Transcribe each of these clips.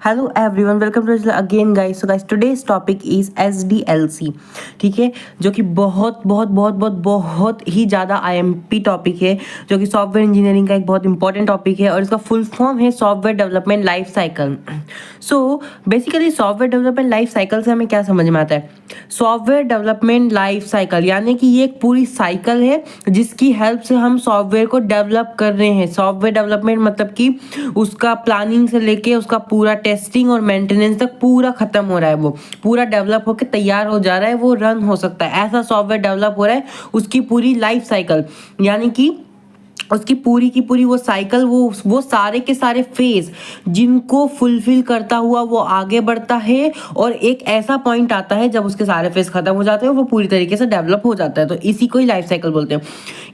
Hello everyone, welcome to again guys. So guys, today's topic is SDLC। ठीक है, जो कि बहुत बहुत बहुत बहुत बहुत ही ज़्यादा IMP टॉपिक है, जो कि सॉफ्टवेयर इंजीनियरिंग का एक बहुत इंपॉर्टेंट टॉपिक है और इसका फुल फॉर्म है software development life cycle. So basically software development life cycle से हमें क्या समझ में आता है? सॉफ्टवेयर डेवलपमेंट लाइफ साइकिल यानी कि ये एक पूरी साइकिल है जिसकी हेल्प से हम सॉफ्टवेयर को डेवलप कर रहे हैं। सॉफ्टवेयर डेवलपमेंट मतलब कि उसका प्लानिंग से लेके उसका पूरा टेस्टिंग और मेंटेनेंस तक पूरा खत्म हो रहा है, वो पूरा डेवलप होकर तैयार हो जा रहा है, वो रन हो सकता है, ऐसा सॉफ्टवेयर डेवलप हो रहा है। उसकी पूरी लाइफ साइकिल यानी कि उसकी पूरी की पूरी वो साइकिल, वो सारे के सारे फेज जिनको फुलफिल करता हुआ वो आगे बढ़ता है और एक ऐसा पॉइंट आता है जब उसके सारे फेज खत्म हो जाते हैं और वो पूरी तरीके से डेवलप हो जाता है। तो इसी को ही लाइफ साइकिल बोलते हैं।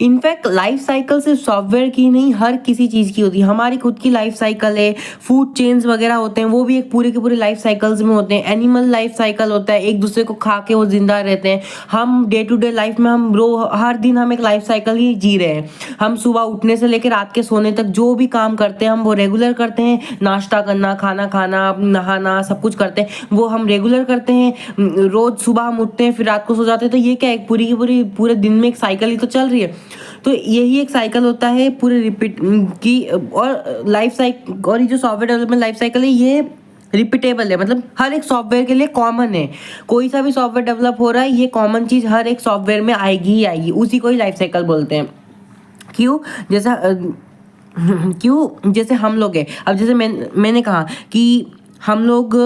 इनफैक्ट लाइफ साइकिल सिर्फ सॉफ्टवेयर की नहीं, हर किसी चीज़ की होती है। हमारी खुद की लाइफ साइकिल है, फूड चेन्स वगैरह होते हैं, वो भी एक पूरे के पूरे लाइफ साइकिल्स में होते हैं। एनिमल लाइफ साइकिल होता है, एक दूसरे को खा के वो जिंदा रहते हैं। हम डे टू डे लाइफ में हर दिन हम एक लाइफ साइकिल ही जी रहे हैं। हम सुबह उठने से लेकर रात के सोने तक जो भी काम करते हैं हम वो रेगुलर करते हैं। नाश्ता करना, खाना खाना, नहाना, सब कुछ करते हैं वो हम रेगुलर करते हैं। रोज सुबह हम उठते हैं फिर रात को सो जाते हैं। तो ये क्या है, पूरी की पूरी पूरे दिन में एक साइकिल ही तो चल रही है। तो यही एक साइकिल होता है पूरे रिपीट की। और लाइफ साइकिल और ये जो सॉफ्टवेयर डेवलपमेंट लाइफ साइकिल है ये रिपीटेबल है, मतलब हर एक सॉफ्टवेयर के लिए कॉमन है। कोई सा भी सॉफ्टवेयर डेवलप हो रहा है, ये कॉमन चीज़ हर एक सॉफ्टवेयर में आएगी ही आएगी। उसी को ही लाइफ साइकिल बोलते हैं। क्यों? जैसा क्यों जैसे हम लोग हैं, अब जैसे मैंने कहा कि हम लोग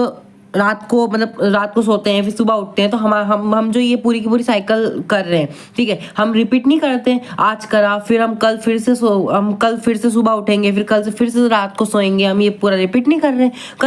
रात को सोते हैं फिर सुबह उठते हैं। तो हम जो ये पूरी की पूरी साइकिल कर रहे हैं, ठीक है, हम रिपीट नहीं करते हैं। आज करा, फिर हम कल फिर से सुबह उठेंगे, फिर कल से फिर से रात को सोएंगे। हम ये पूरा रिपीट नहीं कर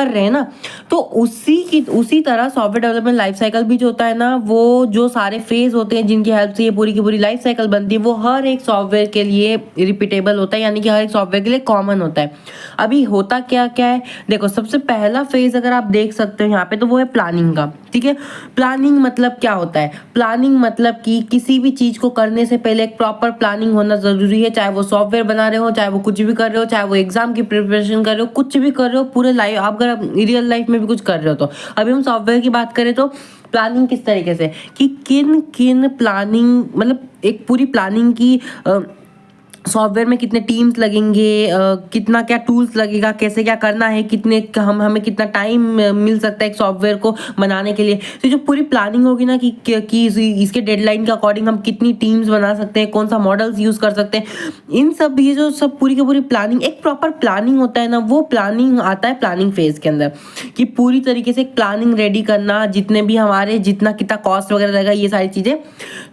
रहे हैं ना। तो उसी तरह सॉफ्टवेयर डेवलपमेंट लाइफ साइकिल भी जो होता है ना, वो जो सारे फेज होते हैं जिनकी हेल्प से ये पूरी की पूरी लाइफ साइकिल बनती है, वो हर एक सॉफ्टवेयर के लिए रिपीटेबल होता है, यानी कि हर एक सॉफ्टवेयर के लिए कॉमन होता है। अभी होता क्या क्या है, देखो, सबसे पहला फेज अगर आप देख सकते हो यहाँ पे, तो वो है प्लानिंग का। ठीक है, प्लानिंग मतलब क्या होता है? प्लानिंग मतलब कि किसी भी चीज को करने से पहले एक प्रॉपर प्लानिंग होना जरूरी है। चाहे वो सॉफ्टवेयर बना रहे हो, चाहे वो कुछ भी कर रहे हो, चाहे वो एग्जाम की प्रिपरेशन कर रहे हो, कुछ भी कर रहे हो, पूरे लाइफ अगर आप रियल लाइफ में भी कुछ कर रहे हो। तो अभी हम सॉफ्टवेयर की बात करें तो प्लानिंग किस तरीके से, कि किन किन प्लानिंग, मतलब एक पूरी प्लानिंग की सॉफ्टवेयर में कितने टीम्स लगेंगे, कितना क्या टूल्स लगेगा, कैसे क्या करना है, हमें कितना टाइम मिल सकता है एक सॉफ्टवेयर को बनाने के लिए। तो जो पूरी प्लानिंग होगी ना कि इसके डेडलाइन के अकॉर्डिंग हम कितनी टीम्स बना सकते हैं, कौन सा मॉडल्स यूज कर सकते हैं, इन सब ये जो सब पूरी की पूरी प्लानिंग, एक प्रॉपर प्लानिंग होता है ना, वो प्लानिंग आता है प्लानिंग फेज के अंदर। कि पूरी तरीके से एक प्लानिंग रेडी करना, जितने भी हमारे जितना कितना कॉस्ट वगैरह लगेगा, ये सारी चीजें,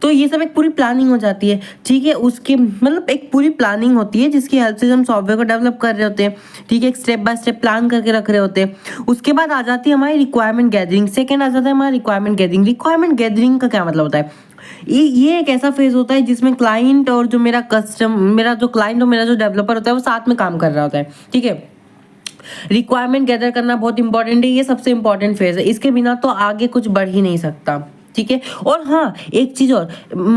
तो ये सब एक पूरी प्लानिंग हो जाती है। ठीक है, उसके मतलब एक पूरी प्लानिंग होती है जिसकी हेल्प से हम सॉफ्टवेयर को डेवलप कर रहे होते हैं। ठीक है, एक स्टेप बाय स्टेप प्लान करके रख रहे होते हैं। उसके बाद आ जाती है हमारी रिक्वायरमेंट गैदरिंग। सेकंड आ जाता है हमारा रिक्वायरमेंट गैदरिंग। रिक्वायरमेंट गैदरिंग का क्या मतलब होता है? ये एक ऐसा फेज होता है जिसमें क्लाइंट और जो मेरा क्लाइंट और मेरा जो डेवलपर होता है वो साथ में काम कर रहा होता है। ठीक है, रिक्वायरमेंट गैदर करना बहुत इंपॉर्टेंट है, ये सबसे इंपॉर्टेंट फेज है। इसके बिना तो आगे कुछ बढ़ ही नहीं सकता। ठीक है, और हाँ, एक चीज और,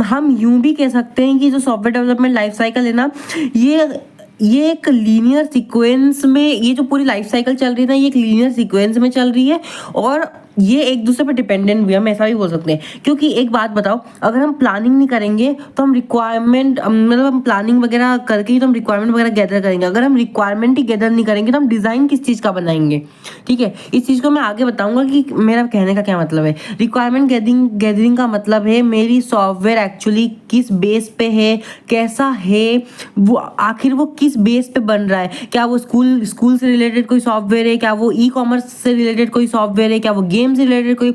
हम यूं भी कह सकते हैं कि जो सॉफ्टवेयर डेवलपमेंट लाइफ साइकिल है ना, ये एक लीनियर सीक्वेंस में, ये जो पूरी लाइफ साइकिल चल रही है ना, ये एक लीनियर सीक्वेंस में चल रही है और ये एक दूसरे पर डिपेंडेंट भी, हम ऐसा भी बोल सकते हैं। क्योंकि एक बात बताओ, अगर हम प्लानिंग नहीं करेंगे तो हम रिक्वायरमेंट, मतलब हम प्लानिंग वगैरह करके ही तो हम रिक्वायरमेंट वगैरह गैदर करेंगे। अगर हम रिक्वायरमेंट ही गैदर नहीं करेंगे तो हम डिजाइन किस चीज़ का बनाएंगे? ठीक है, इस चीज़ को मैं आगे बताऊंगा कि मेरा कहने का क्या मतलब है। रिक्वायरमेंट गैदरिंग का मतलब है मेरी सॉफ्टवेयर एक्चुअली किस बेस पे है, कैसा है, वो आखिर वो किस बेस पे बन रहा है। क्या वो स्कूल से रिलेटेड कोई सॉफ्टवेयर है, क्या वो ई-कॉमर्स से रिलेटेड कोई सॉफ्टवेयर है, क्या वो गेम से रिलेटेड कोई,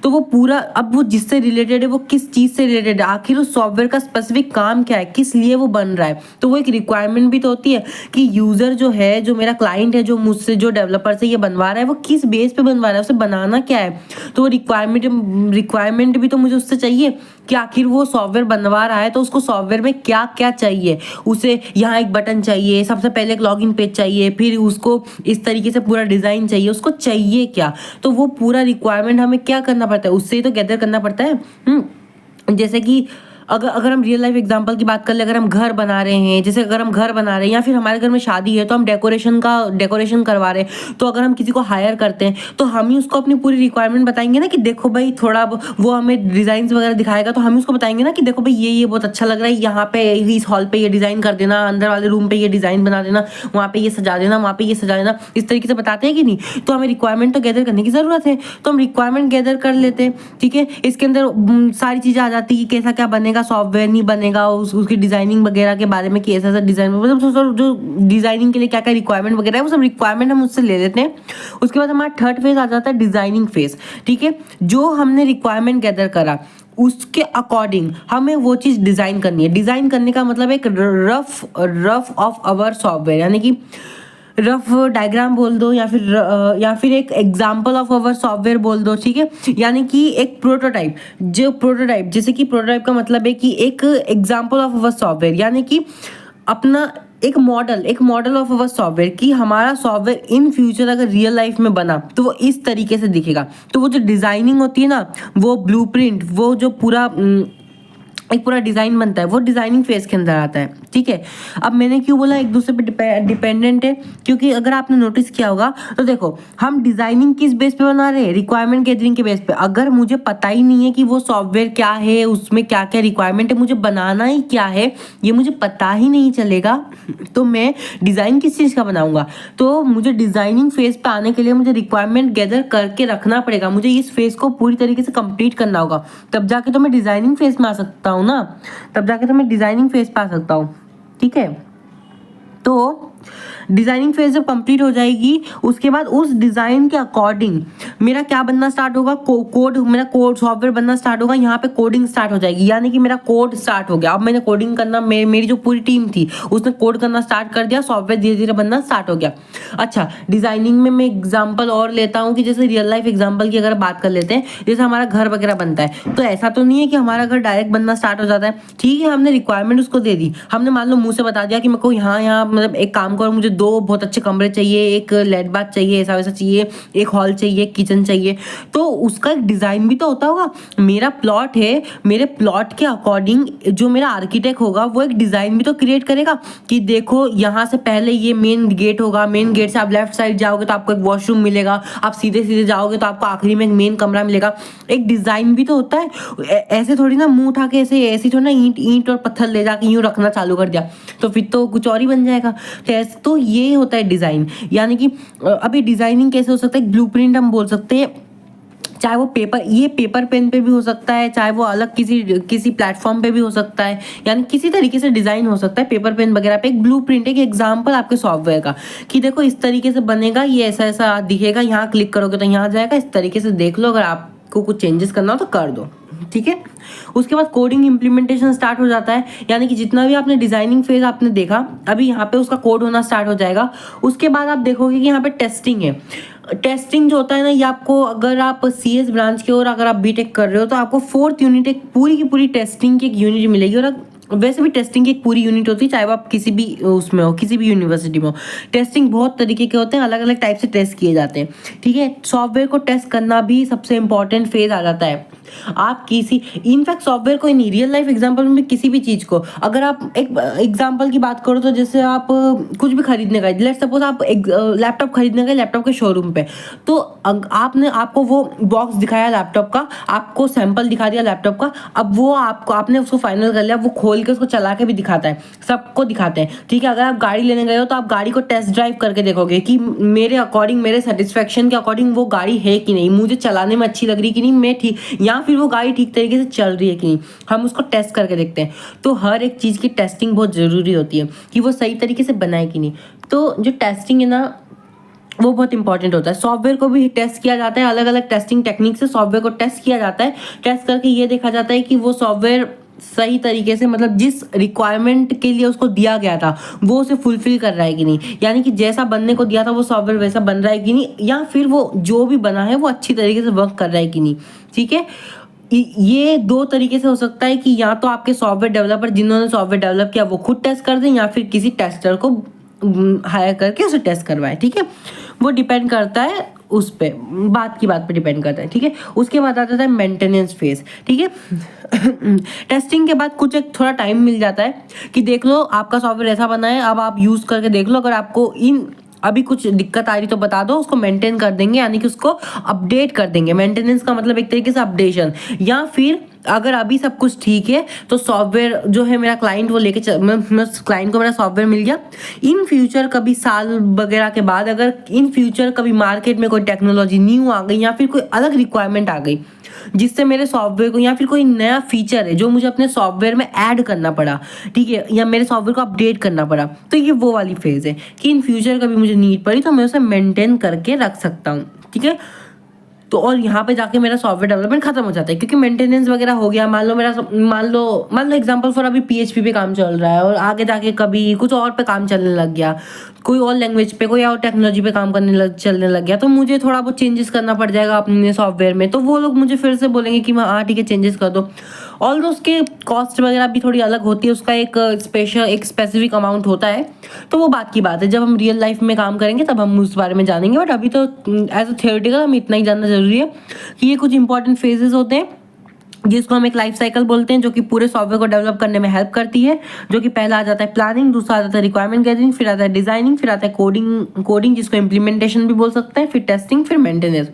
तो वो पूरा, अब वो जिससे रिलेटेड है वो किस चीज से रिलेटेड है, आखिर उस सॉफ्टवेयर का स्पेसिफिक काम क्या है, किस लिए वो बन रहा है। तो वो एक रिक्वायरमेंट भी तो होती है कि यूजर जो है, जो मेरा क्लाइंट है, जो मुझसे, जो डेवलपर से ये बनवा रहा है, वो किस बेस पे बनवा रहा है, उसे बनाना क्या है। तो वो रिक्वायरमेंट भी तो मुझे उससे चाहिए कि आखिर वो सॉफ्टवेयर बनवा रहा है तो उसको सॉफ्टवेयर में क्या क्या चाहिए। उसे यहाँ एक बटन चाहिए, सबसे पहले एक लॉगिन पेज चाहिए, फिर उसको इस तरीके से पूरा डिजाइन चाहिए, उसको चाहिए क्या। तो वो पूरा रिक्वायरमेंट हमें क्या करना पड़ता है, उससे ही तो गैदर करना पड़ता है। जैसे कि अगर अगर हम रियल लाइफ एग्जांपल की बात कर ले, अगर हम घर बना रहे हैं, जैसे अगर हम घर बना रहे हैं या फिर हमारे घर में शादी है तो हम डेकोरेशन करवा रहे हैं, तो अगर हम किसी को हायर करते हैं तो हम ही उसको अपनी पूरी रिक्वायरमेंट बताएंगे ना कि देखो भाई, थोड़ा वो हमें डिजाइन वगैरह दिखाएगा तो हम उसको बताएंगे ना कि देखो भाई ये बहुत अच्छा लग रहा है, यहाँ पे इस हॉल पे ये डिजाइन कर देना, अंदर वाले रूम पे ये डिजाइन बना देना, वहाँ पे ये सजा देना, वहाँ पे ये सजा देना, इस तरीके से बताते हैं कि नहीं। तो हमें रिक्वायरमेंट तो गैदर करने की जरूरत है, तो हम रिक्वायरमेंट गैदर कर लेते हैं, ठीक है। इसके अंदर सारी चीजें आ जाती है कि कैसा क्या बनेगा, सॉफ्टवेयर नहीं बनेगा, उसकी डिजाइनिंग वगैरह के बारे में कि ऐसा ऐसा डिजाइन, मतलब जो डिजाइनिंग के लिए क्या क्या रिक्वायरमेंट वगैरह है वो सब रिक्वायरमेंट हम उससे ले लेते हैं। उसके बाद हमारा थर्ड फेज आ जाता है डिजाइनिंग फेज, ठीक है। जो हमने रिक्वायरमेंट गैदर करा उसके अकॉर्डिंग हमें वो चीज़ डिज़ाइन करनी है। डिज़ाइन करने का मतलब एक रफ ऑफ अवर सॉफ्टवेयर, यानी कि रफ डायग्राम बोल दो या फिर एक एग्जाम्पल ऑफ अवर सॉफ्टवेयर बोल दो, ठीक है। यानी कि एक प्रोटोटाइप, जैसे कि प्रोटोटाइप का मतलब है कि एक एग्जाम्पल ऑफ अवर सॉफ्टवेयर, यानी कि अपना एक मॉडल ऑफ अवर सॉफ्टवेयर कि हमारा सॉफ्टवेयर इन फ्यूचर अगर रियल लाइफ में बना तो वो इस तरीके से दिखेगा। तो वो जो डिजाइनिंग होती है ना, वो ब्लूप्रिंट, वो जो पूरा एक पूरा डिज़ाइन बनता है, वो डिज़ाइनिंग फेज के अंदर आता है, ठीक है। अब मैंने क्यों बोला एक दूसरे पे डिपेंडेंट है, क्योंकि अगर आपने नोटिस किया होगा तो देखो हम डिज़ाइनिंग किस बेस पे बना रहे हैं, रिक्वायरमेंट गैदरिंग के बेस पे। अगर मुझे पता ही नहीं है कि वो सॉफ्टवेयर क्या है, उसमें क्या क्या रिक्वायरमेंट है, मुझे बनाना ही क्या है, ये मुझे पता ही नहीं चलेगा, तो मैं डिज़ाइन किस चीज़ का बनाऊंगा। तो मुझे डिज़ाइनिंग फेज पे आने के लिए मुझे रिक्वायरमेंट गैदर करके रखना पड़ेगा, मुझे इस फेज को पूरी तरीके से कंप्लीट करना होगा, तब जाके तो मैं डिज़ाइनिंग फेज में आ सकता हूँ ना, तब जाके तो मैं डिजाइनिंग फेज पे आ सकता हूँ, ठीक है। तो डिजाइनिंग फेज जब कंप्लीट हो जाएगी उसके बाद उस डिजाइन के अकॉर्डिंग मेरा क्या बनना स्टार्ट होगा, मेरा कोड सॉफ्टवेयर बनना स्टार्ट होगा। यहाँ पे कोडिंग स्टार्ट हो जाएगी, यानी कि मेरा कोड स्टार्ट हो गया। अब मैंने कोडिंग करना, मेरी जो पूरी टीम थी उसने कोड करना स्टार्ट कर दिया, सॉफ्टवेयर धीरे धीरे बनना स्टार्ट हो गया। अच्छा, डिजाइनिंग में मैं एग्जाम्पल और लेता हूँ कि जैसे रियल लाइफ एग्जाम्पल की अगर बात कर लेते हैं, जैसे हमारा घर वगैरह बनता है, तो ऐसा तो नहीं है कि हमारा घर डायरेक्ट बनना स्टार्ट हो जाता है, ठीक है। हमने रिक्वायरमेंट उसको दे दी, हमने मान लो मुंह से बता दिया कि मेरे को यहाँ मतलब एक काम करो, मुझे 2 बहुत अच्छे कमरे चाहिए, एक लेट बाथ चाहिए, ऐसा वैसा चाहिए, एक हॉल चाहिए, किचन चाहिए। तो उसका एक डिजाइन भी तो होता होगा। मेरा प्लॉट है, मेरे प्लॉट के अकॉर्डिंग जो मेरा आर्किटेक्ट होगा वो एक डिजाइन भी तो क्रिएट करेगा कि देखो यहाँ से पहले ये मेन गेट होगा, मेन गेट से आप लेफ्ट साइड जाओगे तो आपको एक वॉशरूम मिलेगा, आप सीधे सीधे जाओगे तो आपको आखिरी में एक मेन कमरा मिलेगा। एक डिजाइन भी तो होता है। ऐसे थोड़ी ना मुंह उठा के ऐसे थोड़ी ना ईंट और पत्थर ले जाके यूं रखना चालू कर दिया तो फिर तो कुछ और ही बन जाएगा। तो ये होता है डिजाइन, यानी कि अभी डिजाइनिंग कैसे हो सकता है, ब्लूप्रिंट हम बोल सकते हैं, चाहे वो पेपर पेन पे भी हो सकता है, चाहे वो अलग किसी प्लेटफॉर्म पे भी हो सकता है, यानी किसी तरीके से डिजाइन हो सकता है पेपर पेन वगैरह पे। एक ब्लूप्रिंट, एक एग्जांपल आपके सॉफ्टवेयर का कि देखो इस तरीके से बनेगा, ये ऐसा ऐसा दिखेगा, यहाँ क्लिक करोगे तो यहाँ जाएगा, इस तरीके से देख लो, अगर आपको कुछ चेंजेस करना हो तो कर दो, ठीक है। उसके बाद कोडिंग इम्प्लीमेंटेशन स्टार्ट हो जाता है, यानी कि जितना भी आपने डिजाइनिंग फेज आपने देखा अभी यहाँ पे उसका कोड होना स्टार्ट हो जाएगा। उसके बाद आप देखोगे कि यहाँ पे टेस्टिंग है। टेस्टिंग जो होता है ना, ये आपको अगर आप CS ब्रांच के और अगर आप बीटेक कर रहे हो तो आपको 4th यूनिट एक पूरी की पूरी टेस्टिंग की एक यूनिट मिलेगी। और वैसे भी टेस्टिंग की एक पूरी यूनिट होती है, चाहे वो आप किसी भी उसमें हो, किसी भी यूनिवर्सिटी में हो। टेस्टिंग बहुत तरीके के होते हैं, अलग अलग टाइप से टेस्ट किए जाते हैं, ठीक है। सॉफ्टवेयर को टेस्ट करना भी सबसे इंपॉर्टेंट फेज आ जाता है। आप इनफैक्ट सॉफ्टवेयर को ही नहीं, रियल लाइफ एग्जांपल में किसी भी चीज को अगर आप एक एग्जांपल की बात करो तो जैसे आप कुछ भी खरीदने गए, लेट्स सपोज आप एक लैपटॉप खरीदने गए लैपटॉप के शोरूम पे, तो आपको वो बॉक्स दिखाया लैपटॉप का, आपको सैंपल दिखा दिया लैपटॉप का। अब वो आपने उसको फाइनल कर लिया, वो खोल के उसको चला के भी दिखाता है, सबको दिखाते हैं, ठीक है। अगर आप गाड़ी लेने गए हो तो आप गाड़ी को टेस्ट ड्राइव करके देखोगे कि मेरे अकॉर्डिंग, मेरे सेटिस्फेक्शन के अकॉर्डिंग वो गाड़ी है कि नहीं, मुझे चलाने में अच्छी लग रही कि नहीं, मैं ठीक, या फिर वो गाड़ी ठीक तरीके से चल रही है कि नहीं, हम उसको टेस्ट करके देखते हैं। तो हर एक चीज़ की टेस्टिंग बहुत ज़रूरी होती है कि वो सही तरीके से बनाए कि नहीं। तो जो टेस्टिंग है ना वो बहुत इंपॉर्टेंट होता है। सॉफ्टवेयर को भी टेस्ट किया जाता है, अलग अलग टेस्टिंग टेक्निक से सॉफ्टवेयर को टेस्ट किया जाता है। टेस्ट करके ये देखा जाता है कि वो सॉफ्टवेयर सही तरीके से, मतलब जिस रिक्वायरमेंट के लिए उसको दिया गया था वो उसे फुलफिल कर रहा है कि नहीं, यानी कि जैसा बनने को दिया था वो सॉफ्टवेयर वैसा बन रहा है कि नहीं, या फिर वो जो भी बना है वो अच्छी तरीके से वर्क कर रहा है कि नहीं, ठीक है। ये 2 तरीके से हो सकता है कि या तो आपके सॉफ्टवेयर डेवलपर जिन्होंने सॉफ्टवेयर डेवलप किया वो खुद टेस्ट कर दें, या फिर किसी टेस्टर को हायर करके उसे टेस्ट करवाए, ठीक है। वो डिपेंड करता है उस पे, बात की बात पे डिपेंड करता है, ठीक है। उसके बाद आ जाता है मेंटेनेंस फेज, ठीक है। टेस्टिंग के बाद कुछ एक थोड़ा टाइम मिल जाता है कि देख लो आपका सॉफ्टवेयर ऐसा बना है, अब आप यूज़ करके देख लो, अगर आपको इन अभी कुछ दिक्कत आ रही तो बता दो, उसको मेंटेन कर देंगे, यानी कि उसको अपडेट कर देंगे। मेंटेनेंस का मतलब एक तरीके से अपडेशन। या फिर अगर अभी सब कुछ ठीक है तो सॉफ्टवेयर जो है मेरा क्लाइंट वो लेके क्लाइंट को मेरा सॉफ्टवेयर मिल गया, इन फ्यूचर कभी साल वगैरह के बाद अगर इन फ्यूचर कभी मार्केट में कोई टेक्नोलॉजी न्यू आ गई या फिर कोई अलग रिक्वायरमेंट आ गई जिससे मेरे सॉफ्टवेयर को, या फिर कोई नया फीचर है जो मुझे अपने सॉफ्टवेयर में ऐड करना पड़ा, ठीक है, या मेरे सॉफ्टवेयर को अपडेट करना पड़ा, तो ये वो वाली फेज है कि इन फ्यूचर कभी मुझे नीड पड़ी तो मैं उसे मेंटेन करके रख सकता हूँ, ठीक है। तो और यहाँ पे जाके मेरा सॉफ्टवेयर डेवलपमेंट खत्म हो जाता है, क्योंकि मेंटेनेंस वगैरह हो गया। मान लो एग्जांपल फॉर अभी PHP पे काम चल रहा है और आगे जाके कभी कुछ और पे काम चलने लग गया, कोई और लैंग्वेज पे, कोई और टेक्नोलॉजी पे काम चलने लग गया, तो मुझे थोड़ा बहुत चेंजेस करना पड़ जाएगा अपने सॉफ्टवेयर में। तो वो लोग मुझे फिर से बोलेंगे कि हाँ ठीक है चेंजेस कर दो। ऑल उसके कॉस्ट वगैरह भी थोड़ी अलग होती है, उसका एक स्पेसिफिक अमाउंट होता है। तो वो बात की बात है, जब हम रियल लाइफ में काम करेंगे तब हम उस बारे में जानेंगे, बट अभी तो एज अ थियोरेटिकल हमें इतना ही जानना जरूरी है कि ये कुछ इंपॉर्टेंट फेजेस होते हैं जिसको हम एक लाइफ साइकिल बोलते हैं, जो कि पूरे सॉफ्टवेयर को डेवलप करने में हेल्प करती है। जो कि पहला आ जाता है प्लानिंग, दूसरा आ जाता है रिक्वायरमेंट गैदरिंग, फिर आता है डिजाइनिंग, फिर आता है कोडिंग जिसको इम्प्लीमेंटेशन भी बोल सकते हैं, फिर टेस्टिंग, फिर मेंटेनेंस।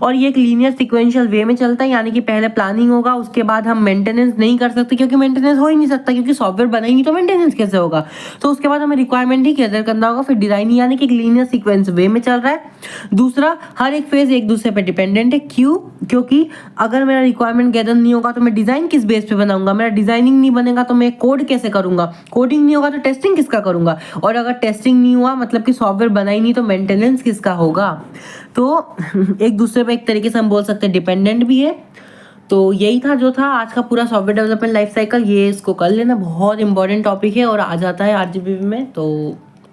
और ये एक लीनियर सिक्वेंशियल वे में चलता है, यानी कि पहले प्लानिंग होगा, उसके बाद हम मेंटेनेंस नहीं कर सकते क्योंकि मेंटेनेंस हो ही नहीं सकता, क्योंकि सॉफ्टवेयर बनाएंगे तो मेंटेनेंस कैसे होगा। तो उसके बाद हमें रिक्वायरमेंट ही गैदर करना होगा, फिर डिजाइनिंग, यानी कि एक लीनियर सीक्वेंस वे में चल रहा है। दूसरा, हर एक फेज एक दूसरे पे डिपेंडेंट है। क्यों? क्योंकि अगर मेरा रिक्वायरमेंट गैदर नहीं होगा तो मैं डिजाइन किस बेस पे बनाऊंगा, मेरा डिजाइनिंग नहीं बनेगा तो मैं कोड कैसे करूंगा, कोडिंग नहीं होगा तो टेस्टिंग किसका करूंगा, और अगर टेस्टिंग नहीं हुआ मतलब कि सॉफ्टवेयर बना ही नहीं तो मेंटेनेंस किसका होगा। तो एक दूसरे पे एक तरीके से हम बोल सकते हैं डिपेंडेंट भी है। तो यही था जो था आज का पूरा सॉफ्टवेयर डेवलपमेंट लाइफ साइकिल। ये इसको कर लेना, बहुत इंपॉर्टेंट टॉपिक है और आ जाता है RGB में। तो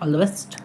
ऑल द बेस्ट।